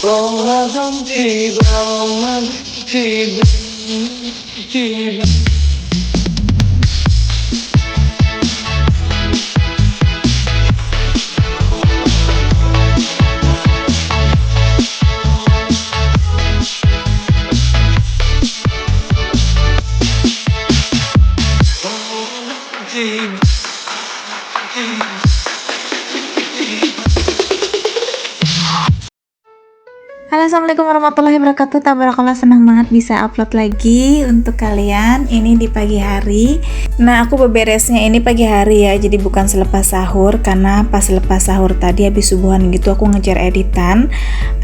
Boğazım titremem, titremem. Halo, assalamualaikum warahmatullahi wabarakatuh. Tabarakallah, senang banget bisa upload lagi untuk kalian. Ini di pagi hari. Nah, aku beberesnya ini pagi hari ya, jadi bukan selepas sahur, karena pas selepas sahur tadi habis subuhan gitu aku ngejar editan.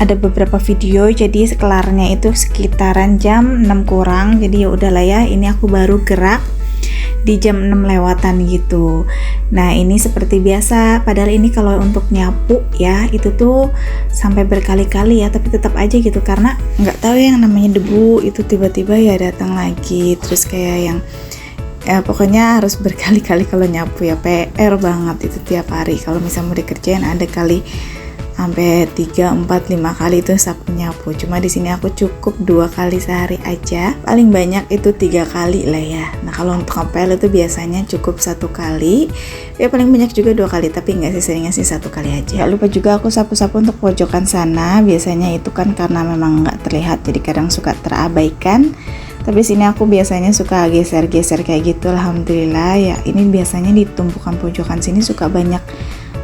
Ada beberapa video, jadi kelarnya itu sekitaran jam 6 kurang. Jadi ya udahlah ya, ini aku baru gerak di jam 6 lewatan gitu. Nah, ini seperti biasa, padahal ini kalau untuk nyapu ya itu tuh sampai berkali-kali ya, tapi tetap aja gitu, karena nggak tahu yang namanya debu itu tiba-tiba ya datang lagi, terus kayak yang pokoknya harus berkali-kali kalau nyapu ya, PR banget itu tiap hari. Kalau misalnya mau dikerjain ada kali sampai 3, 4, 5 kali itu sapu nyapu. Cuma di sini aku cukup 2 kali sehari aja. Paling banyak itu 3 kali lah ya. Nah, kalau untuk ngepel itu biasanya cukup 1 kali. Ya paling banyak juga 2 kali, tapi nggak sih, seringnya sih 1 kali aja. Gak lupa juga aku sapu-sapu untuk pojokan sana. Biasanya itu kan karena memang nggak terlihat, jadi kadang suka terabaikan. Tapi sini aku biasanya suka geser-geser kayak gitu. Alhamdulillah ya, ini biasanya di tumpukan pojokan sini suka banyak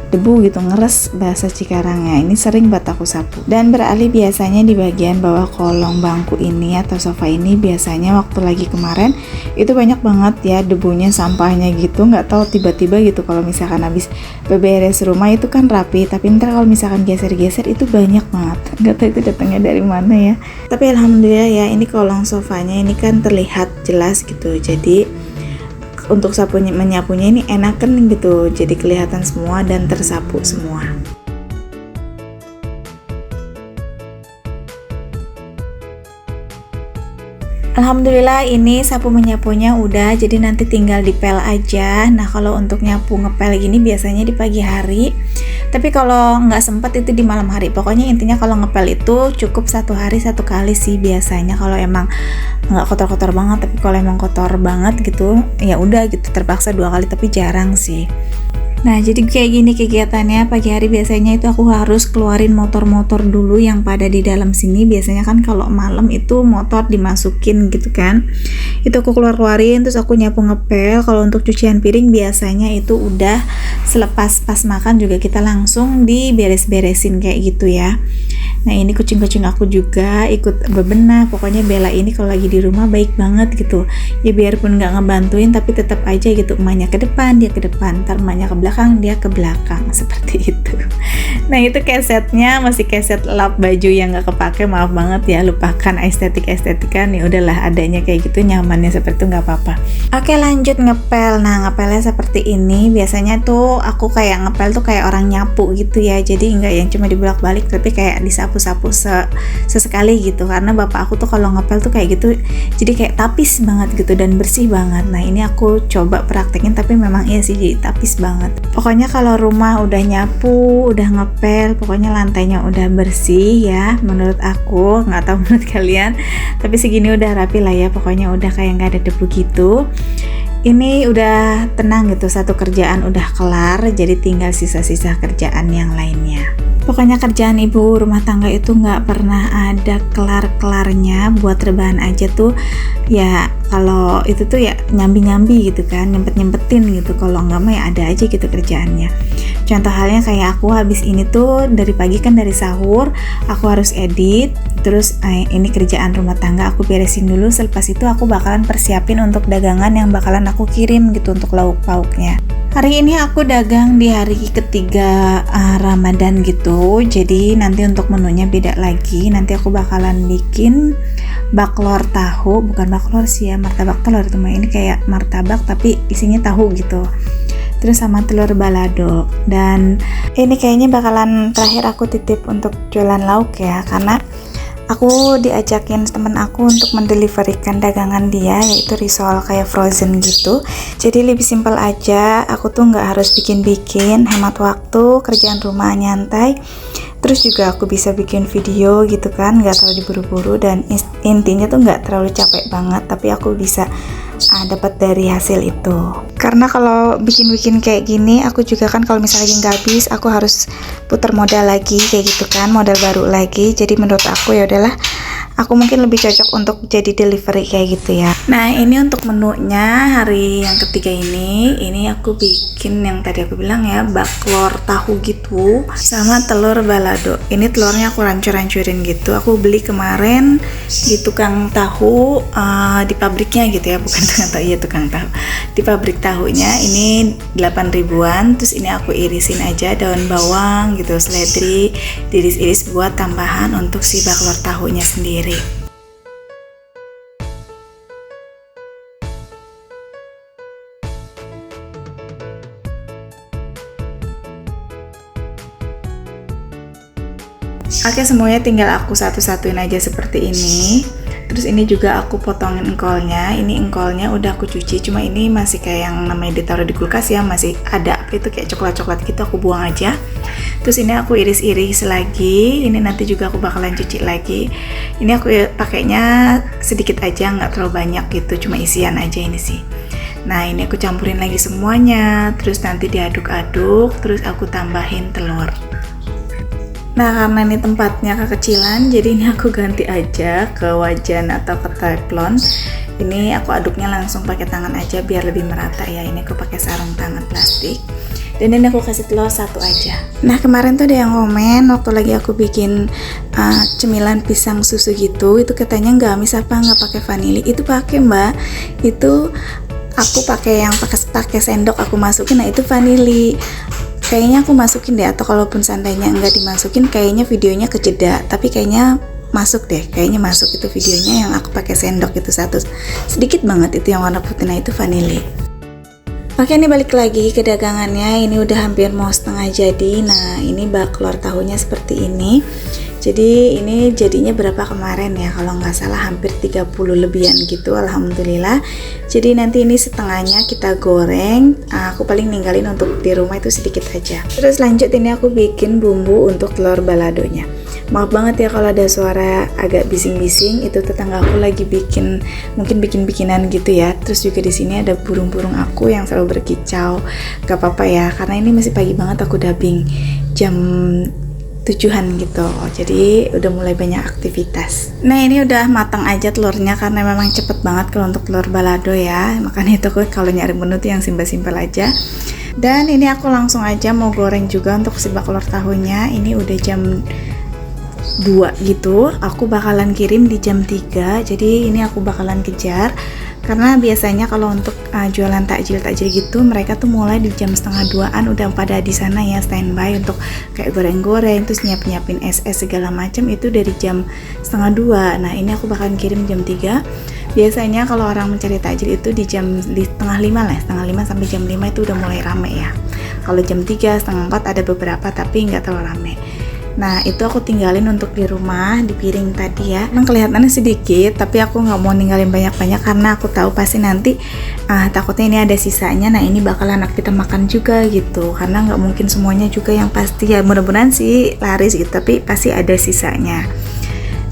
debu gitu, ngeres bahasa Cikarangnya. Ini sering banget aku sapu. Dan beralih biasanya di bagian bawah kolong bangku ini atau sofa ini, biasanya waktu lagi kemarin itu banyak banget ya debunya, sampahnya gitu. Nggak tahu tiba-tiba gitu kalau misalkan habis beberes rumah itu kan rapi, tapi ntar kalau misalkan geser-geser itu banyak banget. Nggak tahu itu datangnya dari mana ya. Tapi alhamdulillah ya, ini kolong sofanya ini kan terlihat jelas gitu. Jadi untuk menyapunya ini enakan gitu, jadi kelihatan semua dan tersapu semua. Alhamdulillah ini sapu menyapunya udah, jadi nanti tinggal dipel aja. Nah, kalau untuk nyapu ngepel gini biasanya di pagi hari, tapi kalau nggak sempat itu di malam hari. Pokoknya intinya kalau ngepel itu cukup 1 hari 1 kali sih biasanya, kalau emang nggak kotor-kotor banget. Tapi kalau emang kotor banget gitu ya udah gitu, terpaksa 2 kali, tapi jarang sih. Nah, jadi kayak gini kegiatannya pagi hari. Biasanya itu aku harus keluarin motor-motor dulu yang pada di dalam sini. Biasanya kan kalau malam itu motor dimasukin gitu kan, itu aku keluarin, terus aku nyapu ngepel. Kalau untuk cucian piring biasanya itu udah selepas pas makan juga kita langsung diberes-beresin kayak gitu ya. Nah, ini kucing-kucing aku juga ikut bebenah. Pokoknya Bella ini kalau lagi di rumah baik banget gitu ya, biarpun nggak ngebantuin tapi tetap aja gitu, emaknya ke depan dia ke depan, ntar emaknya ke belakang dia ke belakang, seperti itu. Nah, itu kesetnya masih keset lap baju yang nggak kepake, maaf banget ya, lupakan estetika nih, udahlah adanya kayak gitu, nyamannya seperti itu nggak apa-apa. Oke, lanjut ngepel. Nah, ngepelnya seperti ini. Biasanya tuh aku kayak ngepel tuh kayak orang nyapu gitu ya, jadi nggak yang cuma dibolak-balik, tapi kayak disapu-sapu sesekali gitu, karena bapak aku tuh kalau ngepel tuh kayak gitu, jadi kayak tapis banget gitu dan bersih banget. Nah, ini aku coba praktekin, tapi memang iya sih jadi tapis banget. Pokoknya kalau rumah udah nyapu, udah ngepel, pokoknya lantainya udah bersih ya, menurut aku, nggak tahu menurut kalian, tapi segini udah rapi lah ya. Pokoknya udah kayak nggak ada debu gitu. Ini udah tenang gitu, satu kerjaan udah kelar, jadi tinggal sisa-sisa kerjaan yang lainnya. Pokoknya kerjaan ibu rumah tangga itu nggak pernah ada kelar-kelarnya. Buat rebahan aja tuh ya, kalau itu tuh ya nyambi-nyambi gitu kan, nyempet-nyempetin gitu. Kalau nggak mah ya ada aja gitu kerjaannya. Contoh halnya kayak aku habis ini tuh dari pagi kan, dari sahur aku harus edit, terus ini kerjaan rumah tangga aku beresin dulu. Selepas itu aku bakalan persiapin untuk dagangan yang bakalan aku kirim gitu untuk lauk pauknya. Hari ini aku dagang di hari ketiga Ramadan gitu, jadi nanti untuk menunya beda lagi. Nanti aku bakalan bikin baklor tahu, bukan baklor sih ya, martabak telur itu mah. Ini kayak martabak tapi isinya tahu gitu, terus sama telur balado. Dan ini kayaknya bakalan terakhir aku titip untuk jualan lauk ya, karena aku diajakin temen aku untuk mendeliverikan dagangan dia, yaitu risol kayak frozen gitu. Jadi lebih simpel aja, aku tuh nggak harus bikin-bikin, hemat waktu, kerjaan rumah nyantai. Terus juga aku bisa bikin video gitu kan, nggak terlalu diburu-buru, dan intinya tuh nggak terlalu capek banget, tapi aku bisa dapat dari hasil itu. Karena kalau bikin-bikin kayak gini, aku juga kan kalau misalnya lagi nggak habis, aku harus putar modal lagi kayak gitu kan, modal baru lagi. Jadi menurut aku ya udahlah, aku mungkin lebih cocok untuk jadi delivery kayak gitu ya. Nah ini untuk menunya hari yang ketiga ini aku bikin yang tadi aku bilang ya, baklor tahu gitu sama telur balado. Ini telurnya aku rancur-rancurin gitu, aku beli kemarin di tukang tahu di pabriknya gitu ya, bukan tukang tahu, iya tukang tahu, di pabrik tahunya. Ini 8 ribuan, terus ini aku irisin aja daun bawang gitu, seledri diiris-iris buat tambahan untuk si baklor tahunya sendiri. Oke, semuanya tinggal aku satu-satuin aja seperti ini. Terus ini juga aku potongin engkolnya. Ini engkolnya udah aku cuci, cuma ini masih kayak yang namanya ditaruh di kulkas ya, masih ada apa itu kayak coklat-coklat gitu, aku buang aja. Terus ini aku iris-iris lagi. Ini nanti juga aku bakalan cuci lagi. Ini aku pakainya sedikit aja, nggak terlalu banyak gitu, cuma isian aja ini sih. Nah ini aku campurin lagi semuanya, terus nanti diaduk-aduk, terus aku tambahin telur. Nah karena ini tempatnya kekecilan, jadi ini aku ganti aja ke wajan atau ke teflon. Ini aku aduknya langsung pakai tangan aja biar lebih merata ya. Ini aku pakai sarung tangan plastik. Dan ini aku kasih telur satu aja. Nah kemarin tuh ada yang komen waktu lagi aku bikin cemilan pisang susu gitu, itu katanya nggak amis apa nggak pakai vanili. Itu pakai mbak, itu aku pakai yang pakai sendok aku masukin, nah itu vanili. Kayaknya aku masukin deh, atau kalaupun seandainya enggak dimasukin, kayaknya videonya kejeda, tapi kayaknya masuk deh, kayaknya masuk itu videonya yang aku pakai sendok itu satu, sedikit banget itu yang warna putih, nah itu vanili. Oke, ini balik lagi ke dagangannya. Ini udah hampir mau setengah jadi. Nah ini baklor tahunya seperti ini. Jadi ini jadinya berapa kemarin ya, kalau nggak salah hampir 30 lebihan gitu, alhamdulillah. Jadi nanti ini setengahnya kita goreng, aku paling ninggalin untuk di rumah itu sedikit aja. Terus lanjut ini aku bikin bumbu untuk telur baladonya. Maaf banget ya kalau ada suara agak bising-bising, itu tetangga aku lagi mungkin bikin-bikinan gitu ya. Terus juga di sini ada burung-burung aku yang selalu berkicau. Gak apa-apa ya, karena ini masih pagi banget, aku dubbing jam 7-an gitu, jadi udah mulai banyak aktivitas. Nah ini udah matang aja telurnya, karena memang cepet banget kalau untuk telur balado ya, makanya itu kalau nyari menu tuh yang simpel-simpel aja. Dan ini aku langsung aja mau goreng juga untuk si baklor tahunya. Ini udah jam 2 gitu, aku bakalan kirim di jam 3, jadi ini aku bakalan kejar. Karena biasanya kalau untuk jualan takjil gitu, mereka tuh mulai di jam 1:30-an udah pada di sana ya, standby untuk kayak goreng-goreng, terus nyiapin es segala macam itu dari jam 1:30. Nah ini aku bakalan kirim jam 3. Biasanya kalau orang mencari takjil itu di 4:30 lah, 4:30 sampai jam 5 itu udah mulai rame ya. Kalau jam 3, 3:30 ada beberapa tapi nggak terlalu rame. Nah itu aku tinggalin untuk di rumah di piring tadi ya. Emang kelihatannya sedikit, tapi aku nggak mau ninggalin banyak-banyak karena aku tahu pasti nanti takutnya ini ada sisanya. Nah ini bakalan kita makan juga gitu, karena nggak mungkin semuanya juga yang pasti ya. Mudah-mudahan sih laris gitu, tapi pasti ada sisanya.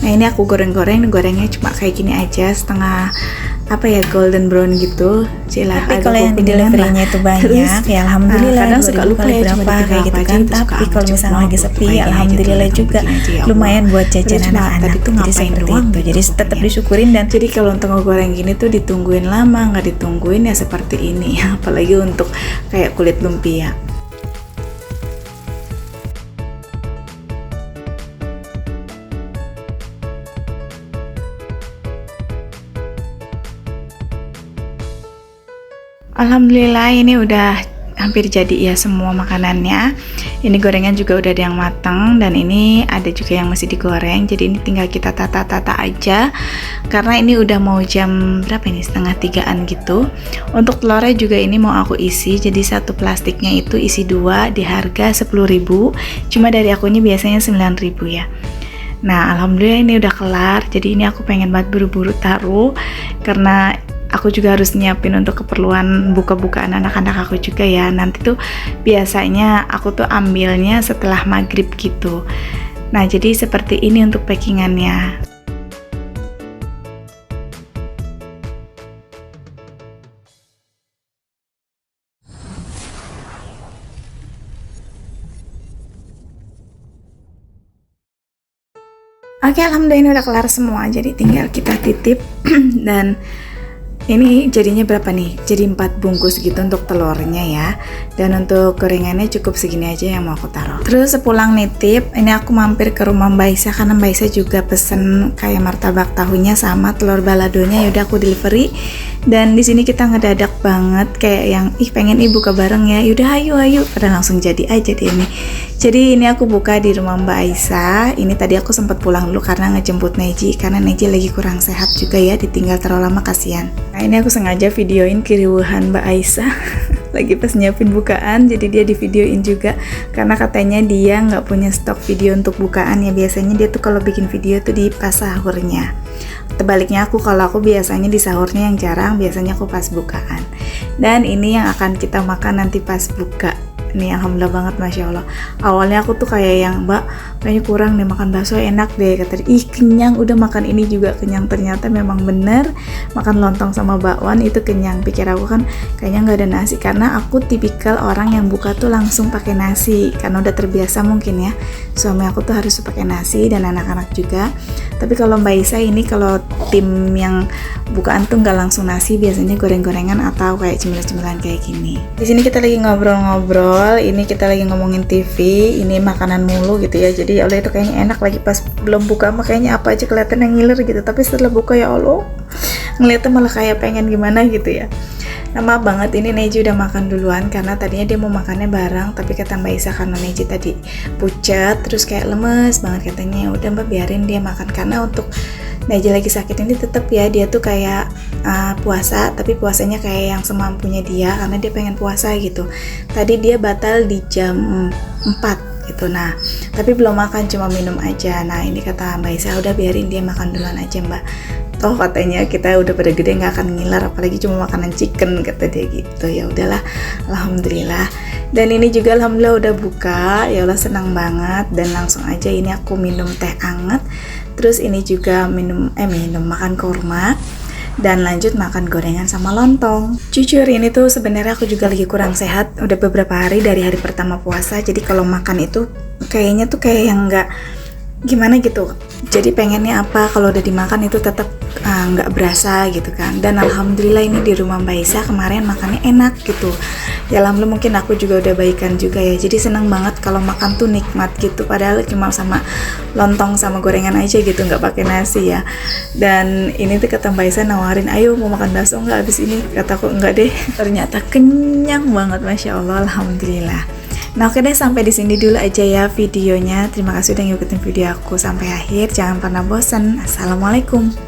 Nah ini aku gorengnya cuma kayak gini aja, setengah golden brown gitu. Tapi kalau yang di delivery-nya itu banyak, terus, ya alhamdulillah. Kadang suka lupa ya berapa kayak gitu kan. Tapi kalau misalnya lagi sepi, alhamdulillah juga lumayan buat jajan anak-anak. Jadi seperti itu. Jadi tetap disyukurin. Dan jadi kalau untuk ngegoreng gini tuh ditungguin lama, nggak ditungguin ya seperti ini. Apalagi untuk kayak kulit lumpia. Alhamdulillah ini udah hampir jadi ya semua makanannya. Ini gorengan juga udah ada yang matang, dan ini ada juga yang masih digoreng. Jadi ini tinggal kita tata-tata aja, karena ini udah mau jam berapa ini, 2:30-an gitu. Untuk telurnya juga ini mau aku isi, jadi satu plastiknya itu isi 2 di harga 10.000. Cuma dari akunya biasanya 9.000 ya. Nah alhamdulillah ini udah kelar. Jadi ini aku pengen banget buru-buru taruh, karena aku juga harus nyiapin untuk keperluan buka-bukaan anak-anak aku juga ya. Nanti tuh biasanya aku tuh ambilnya setelah maghrib gitu. Nah, jadi seperti ini untuk packingannya. Oke, alhamdulillah ini udah kelar semua, jadi tinggal kita titip. Dan ini jadinya berapa nih? Jadi 4 bungkus gitu untuk telurnya ya. Dan untuk gorengannya cukup segini aja yang mau aku taruh. Terus sepulang nitip, ini aku mampir ke rumah Mbak Isa karena Mbak Isa juga pesen kayak martabak tahunya sama telur baladonya. Yaudah aku delivery. Dan di sini kita ngedadak banget kayak yang pengen buka bareng ya. Yaudah ayo. Pada langsung jadi aja deh ini. Jadi ini aku buka di rumah Mbak Aisyah. Ini tadi aku sempat pulang dulu karena ngejemput Neji, karena Neji lagi kurang sehat juga ya, ditinggal terlalu lama kasihan. Nah, ini aku sengaja videoin keriuhan Mbak Aisyah lagi pas nyiapin bukaan, jadi dia di videoin juga karena katanya dia nggak punya stok video untuk bukaan ya. Biasanya dia tuh kalau bikin video tuh di pas sahurnya. Terbaliknya kalau aku biasanya di sahurnya yang jarang, biasanya aku pas bukaan. Dan ini yang akan kita makan nanti pas buka. Nih alhamdulillah banget, Masya Allah. Awalnya aku tuh kayak yang, Mbak kayaknya kurang nih makan bakso, enak deh kata dia. Kenyang, udah makan ini juga kenyang. Ternyata memang bener, makan lontong sama bakwan itu kenyang. Pikir aku kan kayaknya nggak ada nasi, karena aku tipikal orang yang buka tuh langsung pakai nasi karena udah terbiasa mungkin ya. Suami aku tuh harus pakai nasi dan anak-anak juga. Tapi kalau Mbak Isa ini, kalau tim yang bukaan tuh nggak langsung nasi, biasanya goreng-gorengan atau kayak cemilan-cemilan kayak gini. Di sini kita lagi ngobrol-ngobrol, ini kita lagi ngomongin TV, ini makanan mulu gitu ya. Jadi ya Allah itu kayaknya enak, lagi pas belum buka makanya apa aja kelihatan yang ngiler gitu. Tapi setelah buka ya Allah, ngeliatnya malah kayak pengen gimana gitu ya. Nah, maaf banget ini Neji udah makan duluan karena tadinya dia mau makannya bareng, tapi kata Mbak Isa karena Neji tadi pucat terus kayak lemes banget katanya, ya udah Mbak biarin dia makan, karena untuk Neji lagi sakit ini tetap ya dia tuh kayak puasa, tapi puasanya kayak yang semampunya dia karena dia pengen puasa gitu. Tadi dia batal di jam 4 gitu. Nah, tapi belum makan, cuma minum aja. Nah, ini kata Mbak Isa udah biarin dia makan duluan aja Mbak. Toh katanya kita udah pada gede nggak akan ngiler, apalagi cuma makanan chicken kata dia gitu. Ya udahlah, alhamdulillah. Dan ini juga alhamdulillah udah buka. Ya Allah senang banget. Dan langsung aja ini aku minum teh anget. Terus ini juga minum makan kurma. Dan lanjut makan gorengan sama lontong. Jujur ini tuh sebenarnya aku juga lagi kurang sehat. Udah beberapa hari dari hari pertama puasa. Jadi kalau makan itu kayaknya tuh kayak yang nggak gimana gitu. Jadi pengennya apa kalau udah dimakan itu tetap nggak berasa gitu kan. Dan alhamdulillah ini di rumah Mbak Isa kemarin makannya enak gitu. Ya alhamdulillah mungkin aku juga udah baikan juga ya. Jadi seneng banget kalau makan tuh nikmat gitu. Padahal cuma sama lontong sama gorengan aja gitu, nggak pakai nasi ya. Dan ini tuh kata Mbak Isa nawarin, ayo mau makan bakso nggak abis ini? Kataku enggak deh. Ternyata kenyang banget, Masya Allah, alhamdulillah. Nah oke deh, sampai di sini dulu aja ya videonya. Terima kasih udah ngikutin video aku sampai akhir. Jangan pernah bosan. Assalamualaikum.